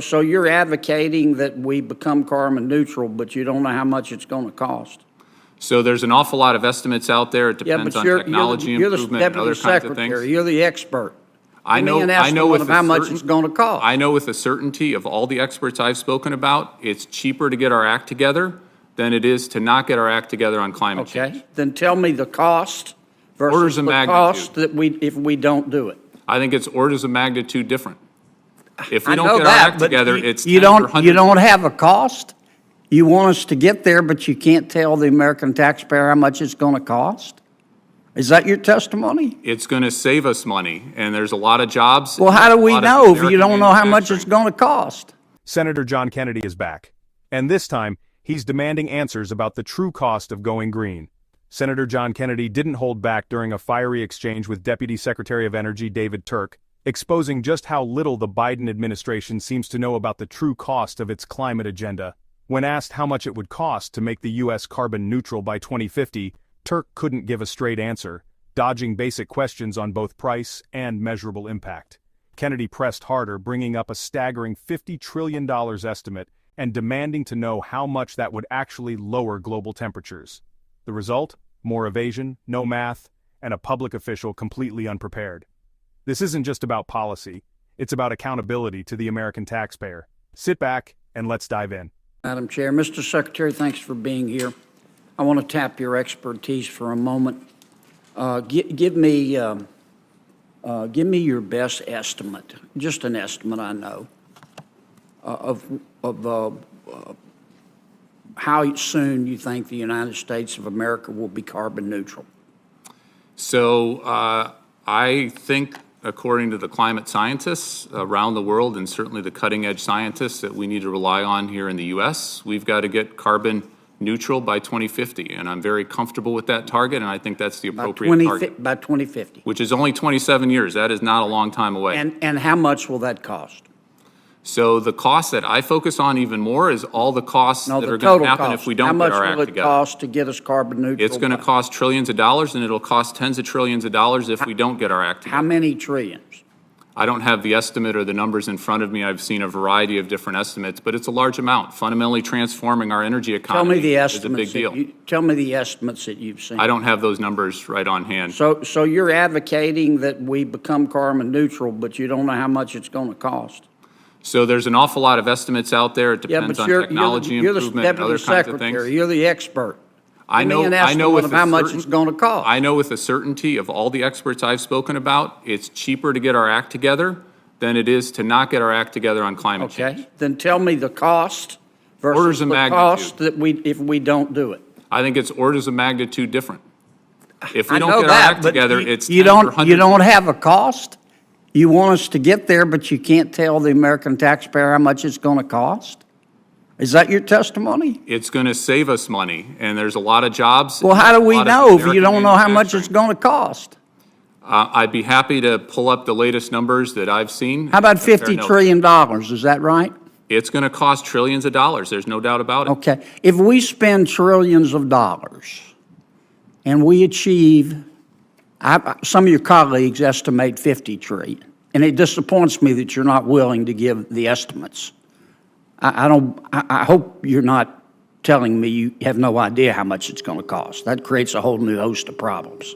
So you're advocating that we become carbon neutral, but you don't know how much it's going to cost? So there's an awful lot of estimates out there. It Yeah, depends but on technology improvement and other kinds of things. You're the expert. I know with how much it's going to cost. I know with the certainty of all the experts I've spoken about, it's cheaper to get our act together than it is to not get our act together on climate change. Okay, then tell me the cost versus the cost that if we don't do it. I think it's orders of magnitude different. If we I don't know get our that, act but together, you- it's you 10 or don't 100. you don't have a cost. You want us to get there, but you can't tell the American taxpayer how much it's going to cost. Is that your testimony? It's going to save us money, and there's a lot of jobs. Well, how do we know if you American don't know how much it's manufacturing. going to cost? Senator John Kennedy is back. And this time, he's demanding answers about the true cost of going green. Senator John Kennedy didn't hold back during a fiery exchange with Deputy Secretary of Energy David Turk, exposing just how little the Biden administration seems to know about the true cost of its climate agenda. When asked how much it would cost to make the U.S. carbon neutral by 2050, Turk couldn't give a straight answer, dodging basic questions on both price and measurable impact. Kennedy pressed harder, bringing up a staggering $50 trillion estimate and demanding to know how much that would actually lower global temperatures. The result? More evasion, no math, and a public official completely unprepared. This isn't just about policy, it's about accountability to the American taxpayer. Sit back and let's dive in. Madam Chair, Mr. Secretary, thanks for being here. I want to tap your expertise for a moment. Give me your best estimate, just an estimate, I know, of how soon you think the United States of America will be carbon neutral. So I think, according to the climate scientists around the world, and certainly the cutting-edge scientists that we need to rely on here in the U.S., we've got to get carbon neutral by 2050, and I'm very comfortable with that target, and I think that's the appropriate target. By 2050. Which is only 27 years. That is not a long time away. And how much will that cost? So the cost that I focus on even more is all the costs that are going to happen if we don't get our act together. How much will it cost to get us carbon neutral? It's going to cost trillions of dollars, and it'll cost tens of trillions of dollars if we don't get our act together. How many trillions? I don't have the estimate or the numbers in front of me. I've seen a variety of different estimates, but it's a large amount. Fundamentally transforming our energy economy is a big deal. Tell me the estimates that you've seen. I don't have those numbers right on hand. So you're advocating that we become carbon neutral, but you don't know how much it's going to cost? So there's an awful lot of estimates out there. It depends on technology improvement and other kinds of things. You're the expert. I know with how much it's going to cost. I know with the certainty of all the experts I've spoken about, it's cheaper to get our act together than it is to not get our act together on climate change. Okay, then tell me the cost versus the cost that if we don't do it. I think it's orders of magnitude different. If we don't get our act together, it's you don't have a cost. You want us to get there, but you can't tell the American taxpayer how much it's going to cost? Is that your testimony? It's going to save us money, and there's a lot of jobs. Well, how do we know if you don't know how much it's going to cost? I'd be happy to pull up the latest numbers that I've seen. How about $50 trillion? Is that right? It's going to cost trillions of dollars. There's no doubt about it. Okay. If we spend trillions of dollars and we achieve, some of your colleagues estimate 50 trillion, and it disappoints me that you're not willing to give the estimates. I hope you're not telling me you have no idea how much it's going to cost. That creates a whole new host of problems.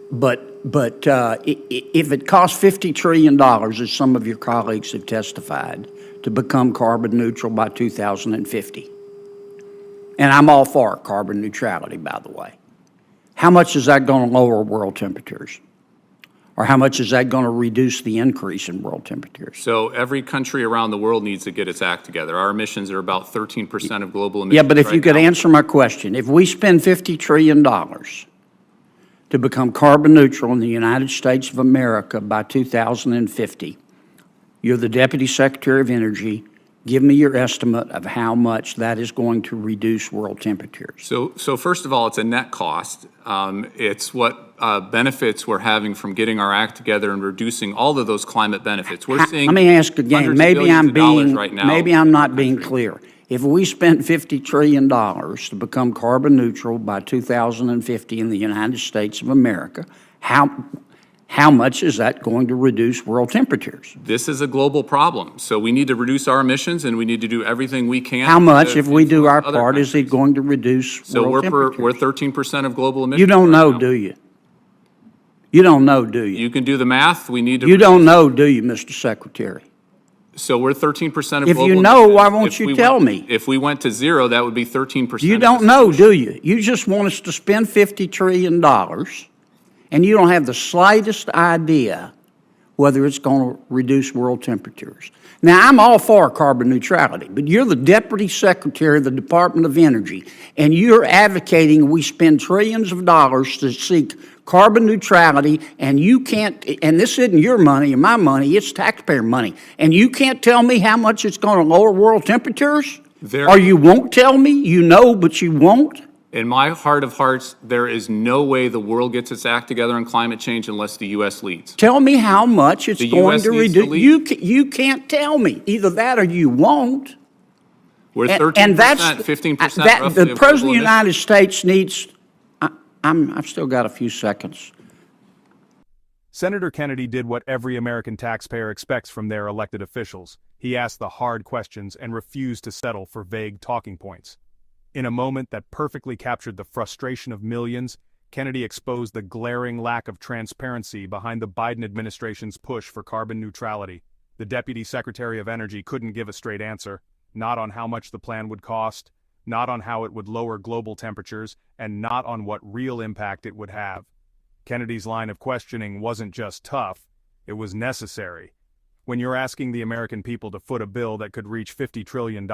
But if it costs $50 trillion, as some of your colleagues have testified, to become carbon neutral by 2050, and I'm all for carbon neutrality, by the way, how much is that going to lower world temperatures? Or how much is that going to reduce the increase in world temperatures? So every country around the world needs to get its act together. Our emissions are about 13% of global emissions. Yeah, but if you could answer my question, if we spend $50 trillion to become carbon neutral in the United States of America by 2050, you're the Deputy Secretary of Energy. Give me your estimate of how much that is going to reduce world temperatures. So first of all, it's a net cost. It's what benefits we're having from getting our act together and reducing all of those climate benefits. We're seeing. Let me ask again. Maybe I'm not being country. clear. If we spent $50 trillion to become carbon neutral by 2050 in the United States of America, how much is that going to reduce world temperatures? This is a global problem, so we need to reduce our emissions, and we need to do everything we can. How much, to if we do our influence other part, is it countries. going to reduce So world we're temperatures? 13% of global emissions. You don't right know, now. do you? You don't know, do you? You can do the math. We need to. You don't know, do you, Mr. Secretary? So we're 13% of If global you know, emissions. why won't If you we tell went- me? If we went to zero, that would be 13%. You of don't the know, solution. do you? You just want us to spend $50 trillion, and you don't have the slightest idea whether it's going to reduce world temperatures. Now, I'm all for carbon neutrality, but you're the Deputy Secretary of the Department of Energy, and you're advocating we spend trillions of dollars to seek carbon neutrality, and you can't, and this isn't your money or my money, it's taxpayer money, and you can't tell me how much it's going to lower world temperatures? Or you won't tell me? You know, but you won't? In my heart of hearts, there is no way the world gets its act together on climate change unless the U.S. leads. Tell me how much it's The going US to needs to reduce. lead. You can't tell me. Either that or you won't. We're And 13%, that's 15% that roughly the of President global of the emissions. United States needs. I've still got a few seconds. Senator Kennedy did what every American taxpayer expects from their elected officials. He asked the hard questions and refused to settle for vague talking points. In a moment that perfectly captured the frustration of millions, Kennedy exposed the glaring lack of transparency behind the Biden administration's push for carbon neutrality. The Deputy Secretary of Energy couldn't give a straight answer, not on how much the plan would cost, not on how it would lower global temperatures, and not on what real impact it would have. Kennedy's line of questioning wasn't just tough, it was necessary. When you're asking the American people to foot a bill that could reach $50 trillion,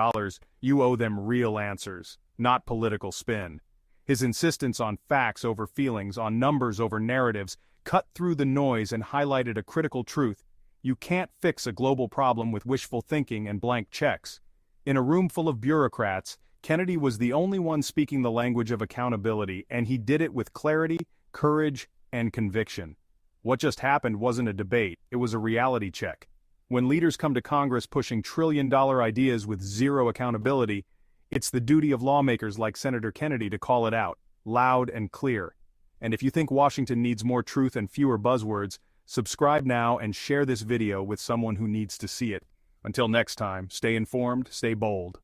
you owe them real answers, not political spin. His insistence on facts over feelings, on numbers over narratives, cut through the noise and highlighted a critical truth. You can't fix a global problem with wishful thinking and blank checks. In a room full of bureaucrats, Kennedy was the only one speaking the language of accountability, and he did it with clarity, courage, and conviction. What just happened wasn't a debate, it was a reality check. When leaders come to Congress pushing trillion-dollar ideas with zero accountability, it's the duty of lawmakers like Senator Kennedy to call it out, loud and clear. And if you think Washington needs more truth and fewer buzzwords, subscribe now and share this video with someone who needs to see it. Until next time, stay informed, stay bold.